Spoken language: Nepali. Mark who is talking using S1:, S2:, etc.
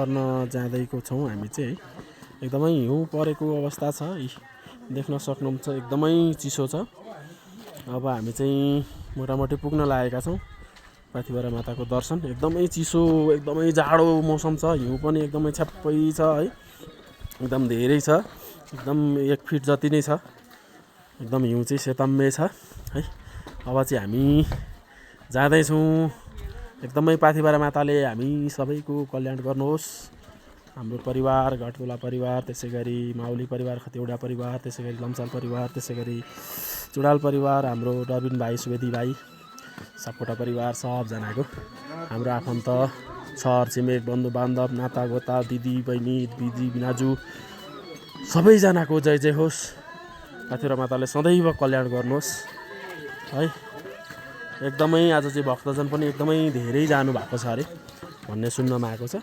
S1: गर्न जाँदैको छौँ हामी चाहिँ एकदमै हिउँ परेको अवस्था छ देख्न सक्नुहुन्छ एकदमै चिसो छ। अब हामी चाहिँ मोटामोटी पुग्न लागेका छौँ पाथिभरा माताको दर्शन। एकदमै चिसो एकदमै जाडो मौसम छ हिउँ पनि एकदमै छ्याप्पै छ है एकदम धेरै छ एकदम 1 फिट जति नै छ एकदम हिउँ चाहिँ सेतम्मे छ है। अब चाहिँ हामी जाँदैछौँ एकदमै पाथिभरा माताले हामी सबैको कल्याण गर्नुहोस्। हाम्रो परिवार घटकोला परिवार त्यसै गरी माउली परिवार खतिवडा परिवार त्यसै गरी लम्साल परिवार त्यसै गरी चुडाल परिवार हाम्रो डबिन भाइ सुवेदी भाइ सापकोटा परिवार सबजनाको हाम्रो आफन्त छर छिमेक बन्धु बान्धव नाता गोता दिदी बहिनी दिदी बिनाजु सबैजनाको जय जय होस्। पाथिभरा माताले सदैव कल्याण गर्नुहोस् है। एकदमै आज चाहिँ भक्तजन पनि एकदमै धेरै जानु भएको छ अरे भन्ने सुन्नमा आएको छ।